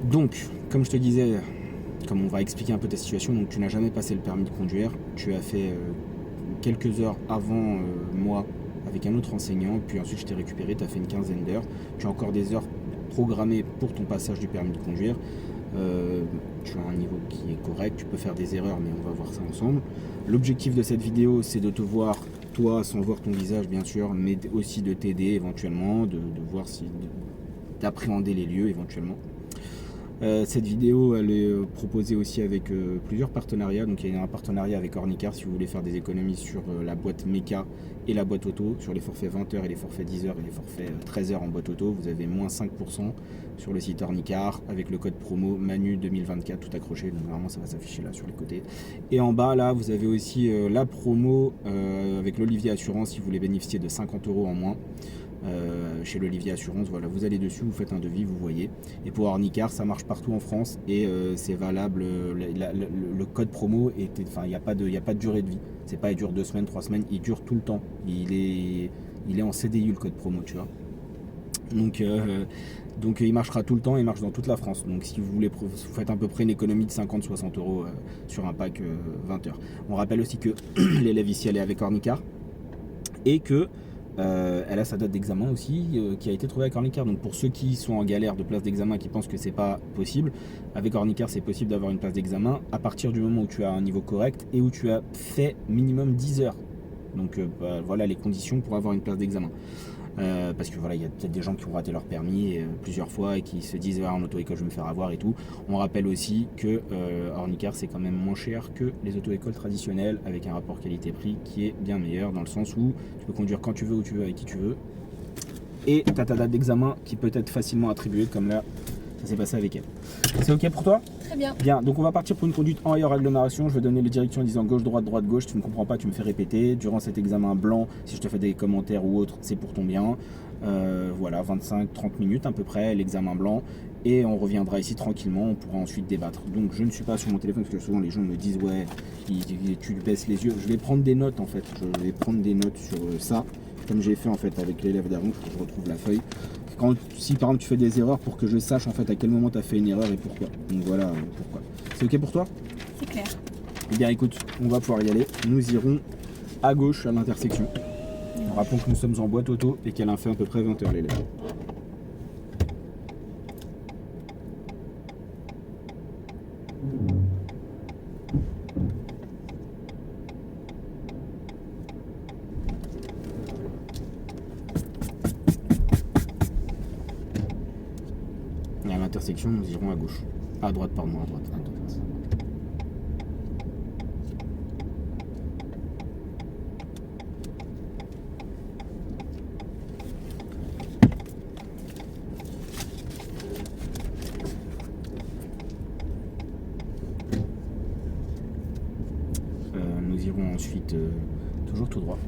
Donc, comme je te disais, comme on va expliquer un peu ta situation, donc tu n'as jamais passé le permis de conduire, tu as fait quelques heures avant moi avec un autre enseignant, puis ensuite je t'ai récupéré, tu as fait une quinzaine d'heures, tu as encore des heures programmées pour ton passage du permis de conduire. Euh, Tu as un niveau qui est correct, tu peux faire des erreurs, mais on va voir ça ensemble. L'objectif de cette vidéo, c'est de te voir, toi, sans voir ton visage bien sûr, mais aussi de t'aider éventuellement, de voir si d'appréhender les lieux éventuellement. Cette vidéo elle est proposée aussi avec plusieurs partenariats. Donc il y a un partenariat avec Ornicar si vous voulez faire des économies sur la boîte Mecha et la boîte auto, sur les forfaits 20h et les forfaits 10h et les forfaits 13h en boîte auto. Vous avez moins 5% sur le site Ornicar avec le code promo Manu 2024 tout accroché. Donc normalement ça va s'afficher là sur les côtés. Et en bas là vous avez aussi la promo avec l'Olivier Assurance si vous voulez bénéficier de 50 € en moins. Chez l'Olivier Assurance, voilà, vous allez dessus, vous faites un devis, vous voyez. Et pour Ornicar, ça marche partout en France et c'est valable. Le code promo, enfin, il n'y a pas de durée de vie. C'est pas il dure 2 semaines, 3 semaines, il dure tout le temps. Il est en CDI le code promo, tu vois. Donc il marchera tout le temps, il marche dans toute la France. Donc si vous voulez, vous faites à peu près une économie de 50-60 € sur un pack 20 heures. On rappelle aussi que l'élève ici elle est avec Ornicar et que elle a sa date d'examen aussi qui a été trouvée avec Ornicar. Donc pour ceux qui sont en galère de place d'examen, qui pensent que c'est pas possible, avec Ornicar c'est possible d'avoir une place d'examen à partir du moment où tu as un niveau correct et où tu as fait minimum 10 heures. Donc voilà les conditions pour avoir une place d'examen. Parce que voilà, il y a peut-être des gens qui ont raté leur permis plusieurs fois et qui se disent en auto-école je vais me faire avoir et tout. On rappelle aussi que Ornicar c'est quand même moins cher que les auto-écoles traditionnelles avec un rapport qualité-prix qui est bien meilleur dans le sens où tu peux conduire quand tu veux, où tu veux, avec qui tu veux. Et tu as ta date d'examen qui peut être facilement attribuée comme là ça s'est passé avec elle. C'est ok pour toi? Très bien. Bien, donc on va partir pour une conduite en ailleurs agglomération. Je vais donner les directions en disant gauche, droite, droite, gauche. Tu ne comprends pas, tu me fais répéter. Durant cet examen blanc, si je te fais des commentaires ou autre, c'est pour ton bien. Voilà, 25-30 minutes à peu près, l'examen blanc. Et on reviendra ici tranquillement, on pourra ensuite débattre. Donc je ne suis pas sur mon téléphone parce que souvent les gens me disent ouais, tu baisses les yeux. Je vais prendre des notes en fait. Je vais prendre des notes sur ça, comme j'ai fait en fait avec l'élève d'avant. Il faut que je retrouve la feuille. Si par exemple tu fais des erreurs pour que je sache en fait à quel moment tu as fait une erreur et pourquoi. Donc voilà pourquoi. C'est ok pour toi? C'est clair. Eh bien écoute, on va pouvoir y aller. Nous irons à gauche à l'intersection. Rappelons que nous sommes en boîte auto et qu'elle a fait à peu près 20 heures l'élève. Et à l'intersection, nous irons à gauche. À droite, pardon, à droite. Nous irons ensuite toujours tout droit.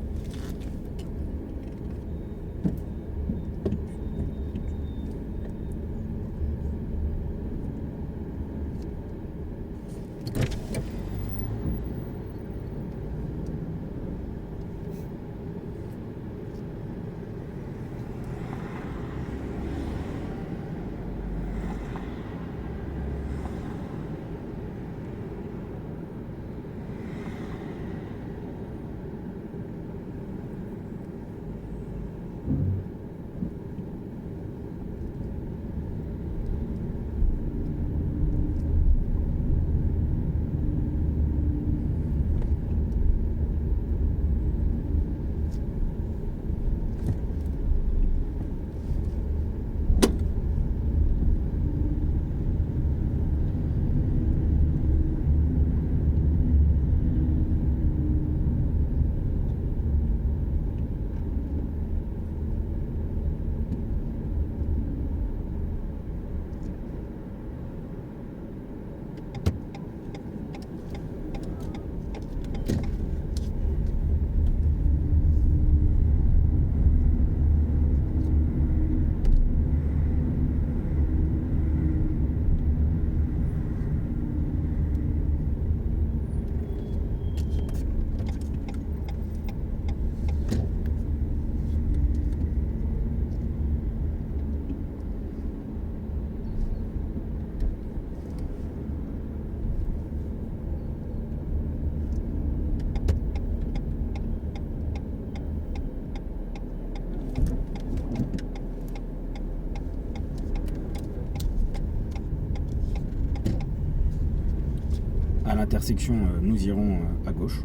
À l'intersection, nous irons à gauche.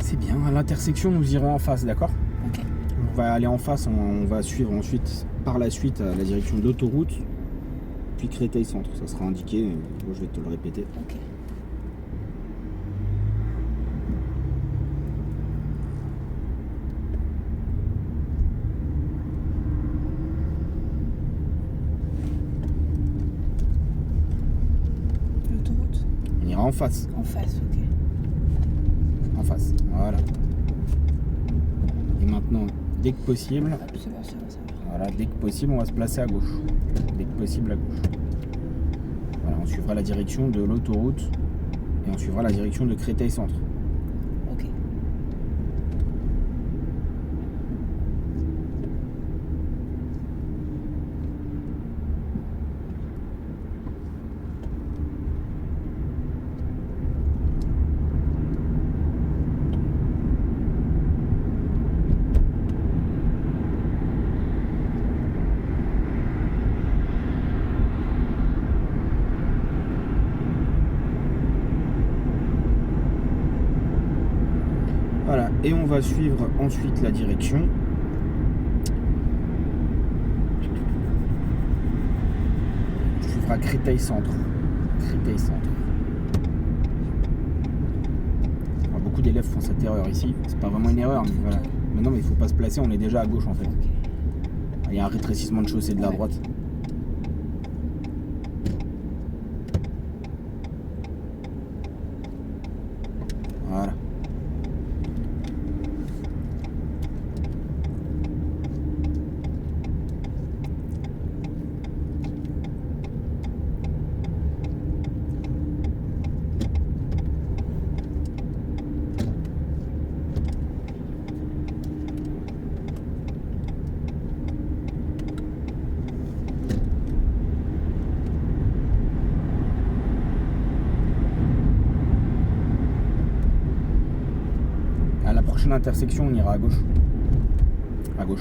C'est bien, à l'intersection, nous irons en face, d'accord? Ok. On va aller en face, on va suivre ensuite, par la suite, la direction de l'autoroute, puis Créteil Centre. Ça sera indiqué, moi je vais te le répéter. Ok. L'autoroute. On ira en face, En face, ok. en face, voilà. Et maintenant, dès que possible, Hop, c'est bon, ça va, ça va. voilà, dès que possible, on va se placer à gauche. Dès que possible, à gauche. Voilà, on suivra la direction de l'autoroute et on suivra la direction de Créteil Centre. Ok. Voilà, et on va suivre ensuite la direction. On suivra Créteil Centre. Créteil Centre. Alors, beaucoup d'élèves font cette erreur ici. C'est pas vraiment une erreur, mais voilà. Mais non, mais il faut pas se placer, on est déjà à gauche en fait. Ok. Il y a un rétrécissement de chaussée de la Ouais. droite. Voilà. À la prochaine intersection, on ira à gauche. À gauche.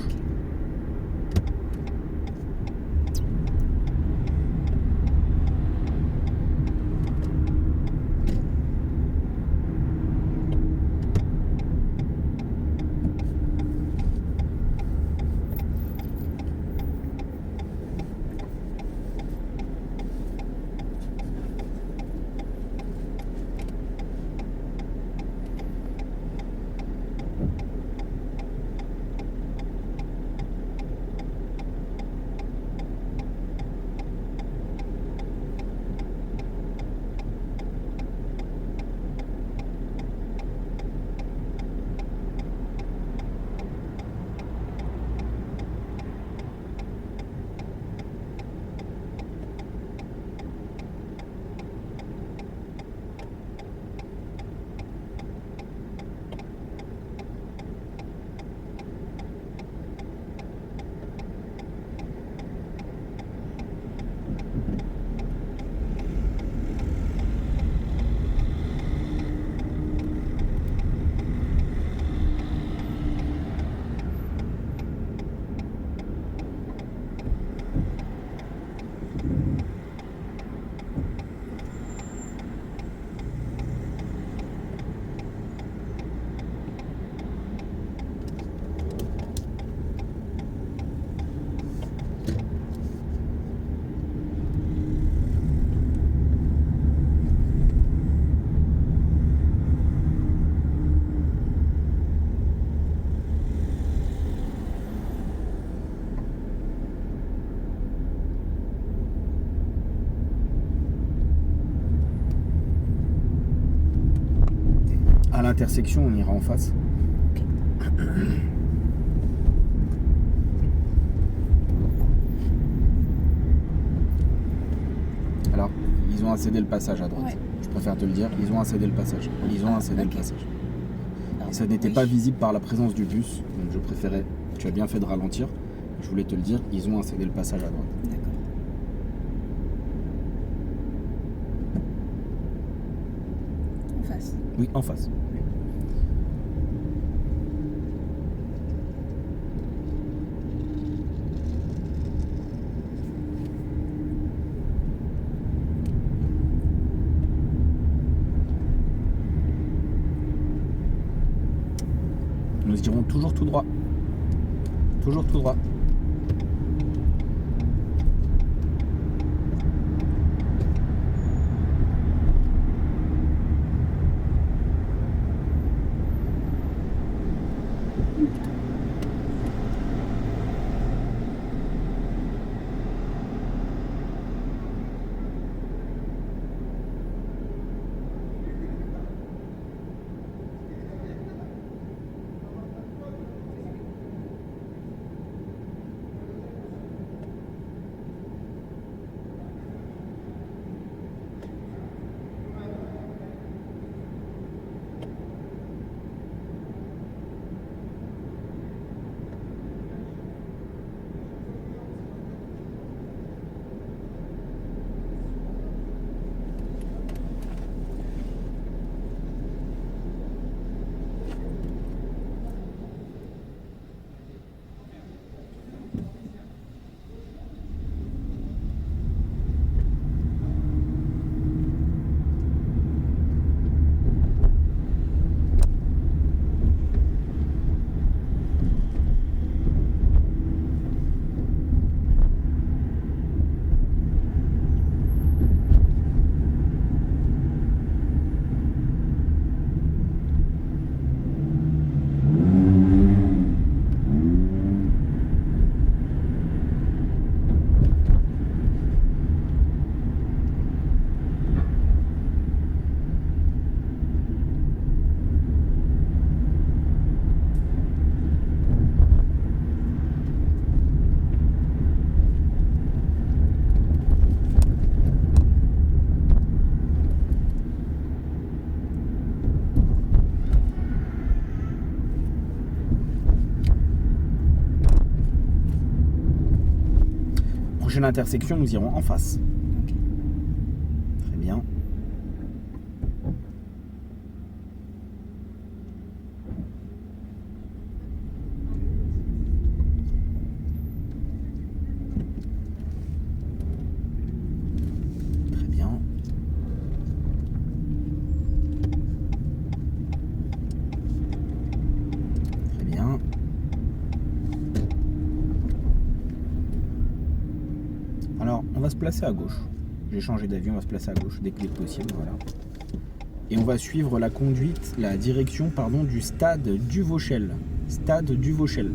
À l'intersection, on ira en face. Ok. Alors, ils ont incédé le passage à droite. Ouais. Je préfère te le dire, ils ont incédé le passage. Ils ont incédé ok. le passage. Alors, Et ça n'était oui. pas visible par la présence du bus, donc je préférais. Tu as bien fait de ralentir. Je voulais te le dire, ils ont incédé le passage à droite. D'accord. En face. Oui, en face. Nous irons toujours tout droit. Toujours tout droit. Prochaine intersection, nous irons en face. Ok. Très bien. Très bien. Très bien. Alors, on va se placer à gauche. J'ai changé d'avis, on va se placer à gauche dès que possible, voilà. Et on va suivre la conduite, la direction, pardon, du stade du Vauchel. Stade du Vauchel.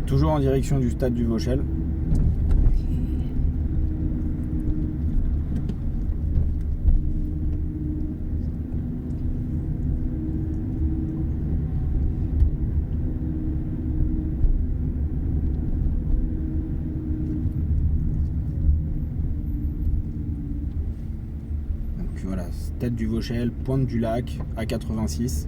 Toujours en direction du stade du Vauchel. Donc voilà, stade du Vauchel, pointe du lac, A86.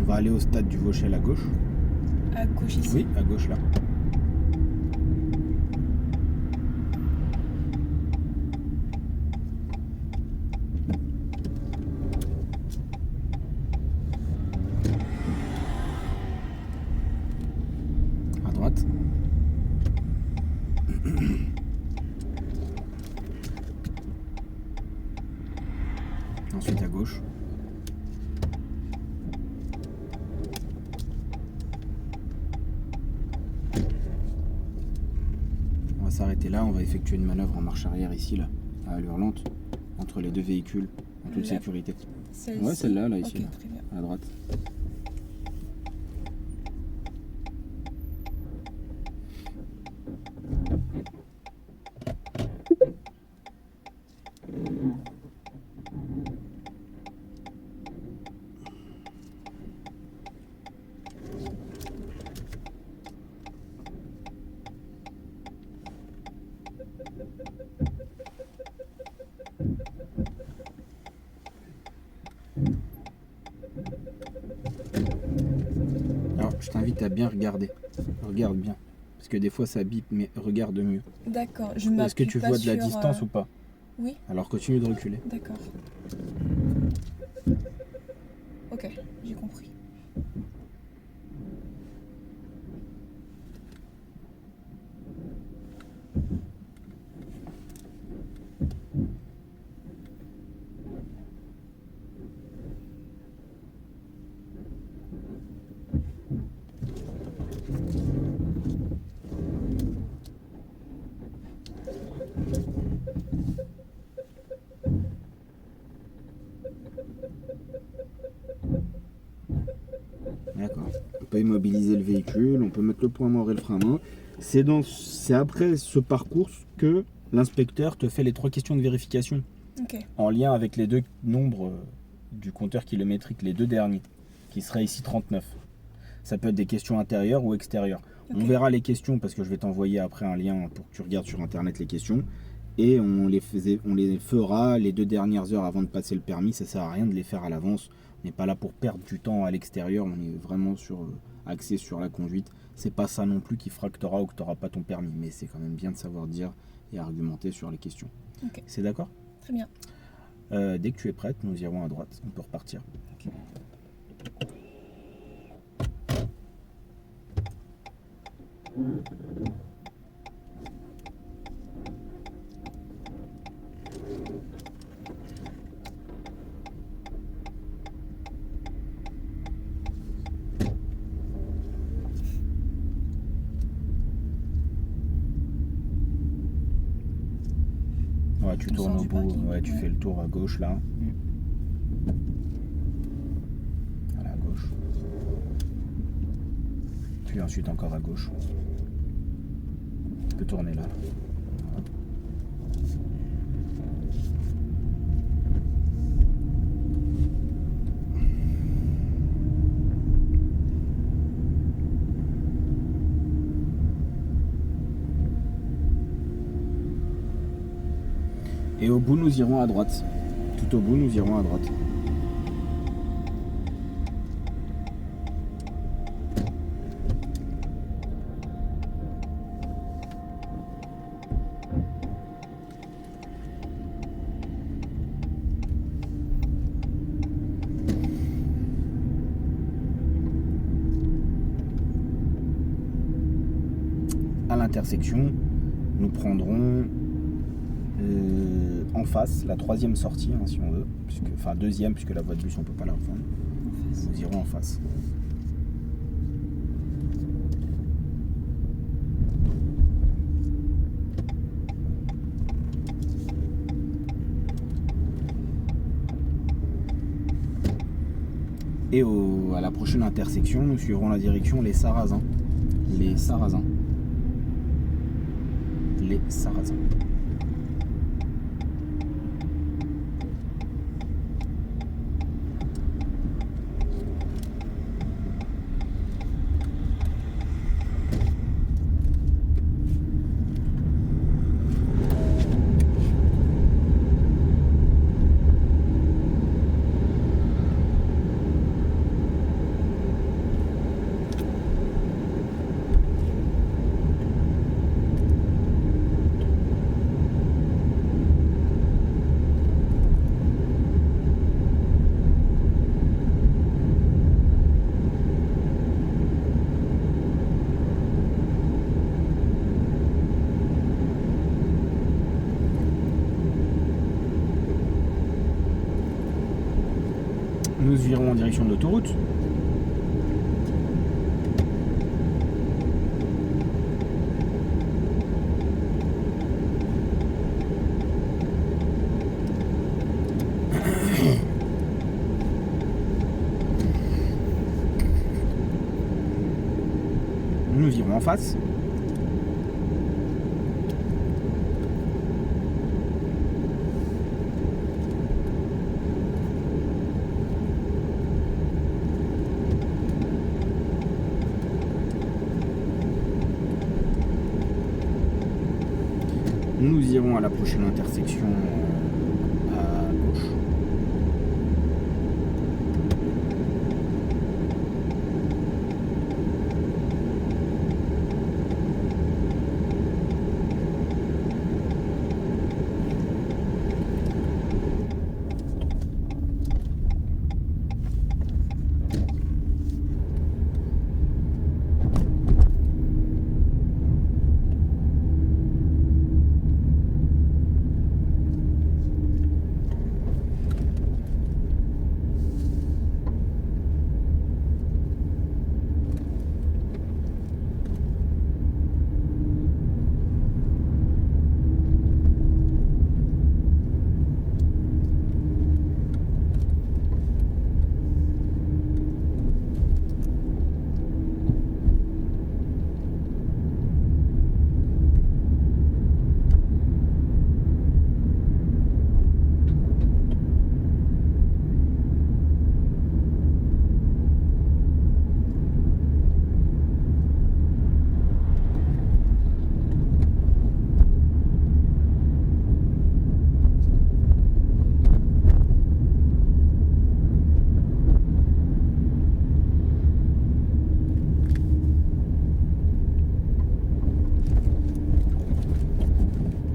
On va aller au stade du Vauchel à gauche. À gauche ici. Oui, à gauche là. À droite. Ensuite à gauche. On va s'arrêter là, on va effectuer une manœuvre en marche arrière ici, là, à allure lente, entre les deux véhicules, en toute La- sécurité. Celle-ci. Ouais, celle-là, là, ici, Ok, là, très bien. à droite. Alors, je t'invite à bien regarder. Regarde bien. Parce que des fois ça bip, mais regarde mieux. D'accord, je Est-ce que m'appuie tu pas vois de la sur, distance ou pas? Oui, Alors continue de reculer. d'accord. Ok, j'ai compris. D'accord. On peut immobiliser le véhicule, on peut mettre le point mort et le frein à main. C'est après ce parcours que l'inspecteur te fait les 3 questions de vérification Ok, en lien avec les 2 nombres du compteur kilométrique, les 2 derniers, qui seraient ici 39. Ça peut être des questions intérieures ou extérieures. ok. On verra les questions parce que je vais t'envoyer après un lien pour que tu regardes sur internet les questions. Et on les fera les 2 dernières heures avant de passer le permis. Ça sert à rien de les faire à l'avance. On n'est pas là pour perdre du temps à l'extérieur. On est vraiment axé sur la conduite. C'est pas ça non plus qui fera que tu auras ou que tu n'auras pas ton permis. Mais c'est quand même bien de savoir dire et argumenter sur les questions. Ok. C'est d'accord? Très bien. Dès que tu es prête, nous irons à droite. On peut repartir. Ok. Ouais, tu On tournes sort au du bout. parking, Ouais, tu ouais. fais le tour à gauche là. Voilà, à gauche. Puis ensuite encore à gauche. Tu peux tourner là. Et au bout, nous irons à droite. Tout au bout, nous irons à droite. À l'intersection, nous prendrons en face la troisième sortie, hein, si on veut, enfin deuxième, puisque la voie de bus on peut pas la reprendre. Nous irons en face. Et à la prochaine intersection, nous suivrons la direction les Sarrasins. Les Sarrasins. Les Sarrasins. Nous irons en direction de l'autoroute. Nous irons en face. Nous irons à la prochaine intersection à gauche.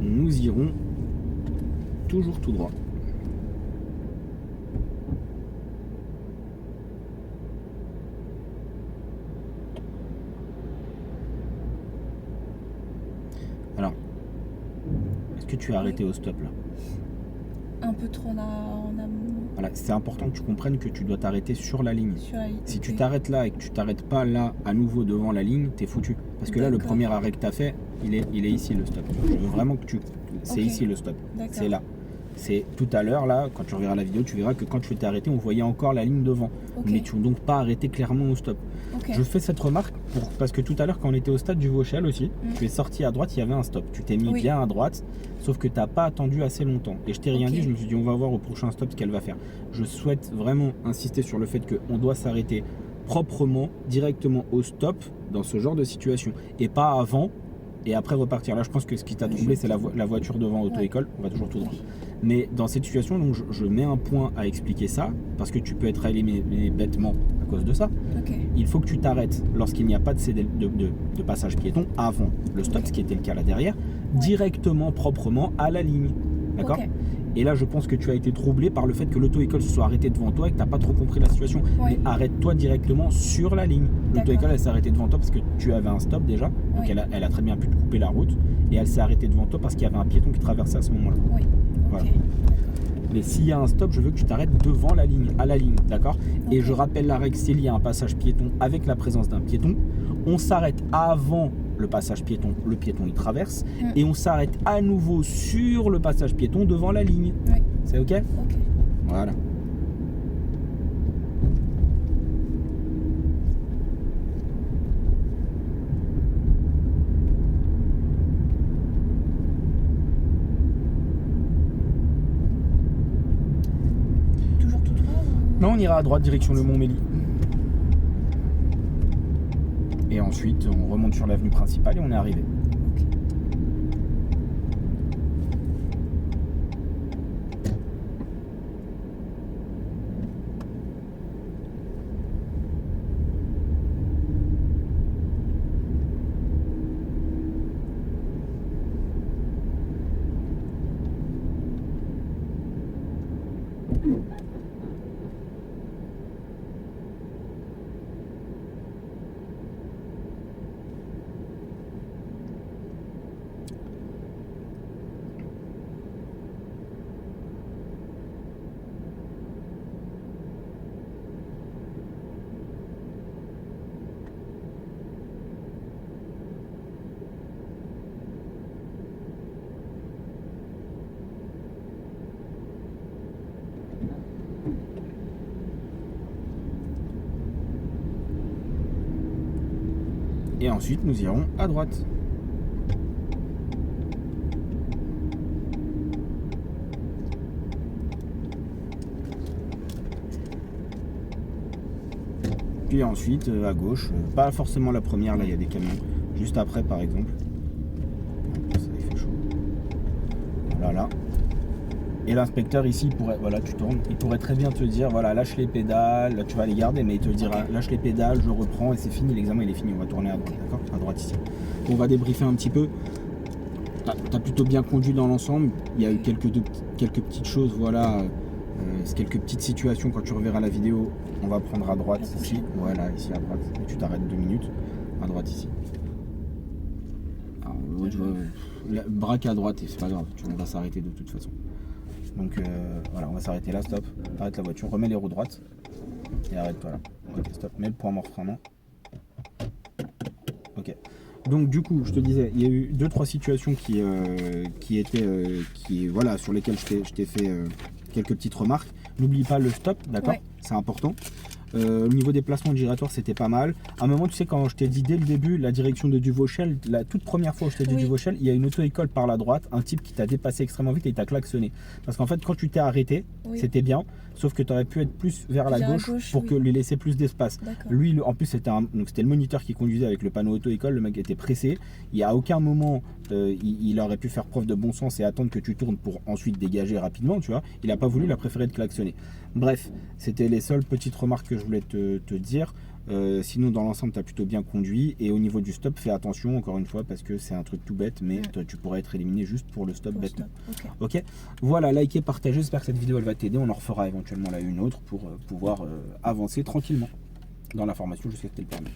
Nous irons toujours tout droit. Alors, est-ce que tu as arrêté au stop là? Un peu trop en amont. Voilà, c'est important que tu comprennes que tu dois t'arrêter sur la ligne. Sur la ligne, Si ok. tu t'arrêtes là et que tu t'arrêtes pas là à nouveau devant la ligne, t'es foutu. Parce que là, le D'accord. premier arrêt que t'as fait, il est ici le stop. Je veux vraiment que c'est Ok. ici le stop. D'accord. C'est là. C'est tout à l'heure là, quand tu reverras la vidéo, tu verras que quand tu t'es arrêté, on voyait encore la ligne devant. Ok. Mais tu n'as donc pas arrêté clairement au stop. Ok. Je fais cette remarque parce que tout à l'heure, quand on était au stade du Vauchel aussi, Mm. tu es sorti à droite, il y avait un stop. Tu t'es mis Oui. bien à droite, sauf que tu n'as pas attendu assez longtemps. Et je t'ai rien Ok. dit, je me suis dit, on va voir au prochain stop ce qu'elle va faire. Je souhaite vraiment insister sur le fait qu'on doit s'arrêter proprement, directement au stop, dans ce genre de situation. Et pas avant, et après repartir. Là, je pense que ce qui t'a troublé, c'est la voiture devant auto-école. On va toujours tout droit. Mais dans cette situation, donc, je mets un point à expliquer ça, parce que tu peux être éliminé bêtement à cause de ça. Ok. Il faut que tu t'arrêtes lorsqu'il n'y a pas de passage piéton avant le stop, ce qui était le cas là derrière, directement, proprement à la ligne. D'accord? Ok. Et là, je pense que tu as été troublé par le fait que l'auto-école se soit arrêtée devant toi et que tu n'as pas trop compris la situation. Ouais. Mais arrête-toi directement sur la ligne. L'auto-école, elle s'est arrêtée devant toi parce que tu avais un stop déjà. Donc Oui. elle a très bien pu te couper la route. Et elle s'est arrêtée devant toi parce qu'il y avait un piéton qui traversait à ce moment-là. Oui. Ok. Voilà. Mais s'il y a un stop, je veux que tu t'arrêtes devant la ligne, à la ligne, d'accord? Et je rappelle la règle, s'il y a un passage piéton avec la présence d'un piéton, on s'arrête avant le passage piéton, le piéton il traverse, et on s'arrête à nouveau sur le passage piéton devant la ligne. Oui. C'est ok? Ok. Voilà. Toujours tout droit ou... Non, on ira à droite, direction le Mont-Mély. Et ensuite, on remonte sur l'avenue principale et on est arrivé. Et ensuite, nous irons à droite. Puis ensuite, à gauche, pas forcément la première, là il y a des camions. Juste après, par exemple. Ça, il fait chaud. Voilà. Et l'inspecteur ici, il pourrait, voilà, tu tournes, il pourrait très bien te dire, voilà, lâche les pédales, là tu vas les garder, mais il te dira, lâche les pédales, je reprends et c'est fini, l'examen il est fini, on va tourner à droite, d'accord? À droite ici. On va débriefer un petit peu. T'as plutôt bien conduit dans l'ensemble, il y a eu quelques petites choses, voilà, quelques petites situations, quand tu reverras la vidéo, on va prendre à droite ici, voilà, ici à droite, et tu t'arrêtes 2 minutes, à droite ici. Alors, braque à droite et c'est pas grave, on va s'arrêter de toute façon. Donc voilà, on va s'arrêter là, stop, arrête la voiture, remets les roues droites et arrête-toi là. Ok, stop, mets le point mort frein. Ok. Donc du coup, je te disais, il y a eu 2-3 situations voilà, sur lesquelles je t'ai fait quelques petites remarques. N'oublie pas le stop, d'accord? C'est important. Au niveau des placements giratoires, c'était pas mal. À un moment, tu sais, quand je t'ai dit dès le début, la direction de Duvauchel, la toute première fois où je t'ai dit Duvauchel, il y a une auto-école par la droite, un type qui t'a dépassé extrêmement vite et il t'a klaxonné. Parce qu'en fait, quand tu t'es arrêté, c'était bien, sauf que tu aurais pu être plus vers la gauche pour que lui laisser plus d'espace. Lui, en plus, c'était le moniteur qui conduisait avec le panneau auto-école, le mec était pressé. Il n'y a aucun moment, il aurait pu faire preuve de bon sens et attendre que tu tournes pour ensuite dégager rapidement, tu vois. Il n'a pas voulu, il a préféré te klaxonner. Bref, c'était les seules petites remarques que je voulais te dire. Sinon, dans l'ensemble, tu as plutôt bien conduit. Et au niveau du stop, fais attention, encore une fois, parce que c'est un truc tout bête, mais tu pourrais être éliminé juste pour le stop bêtement. Ok. Voilà, likez, partagez. J'espère que cette vidéo elle va t'aider. On en refera éventuellement là une autre pour pouvoir avancer tranquillement dans la formation jusqu'à ce que tu aies le permis.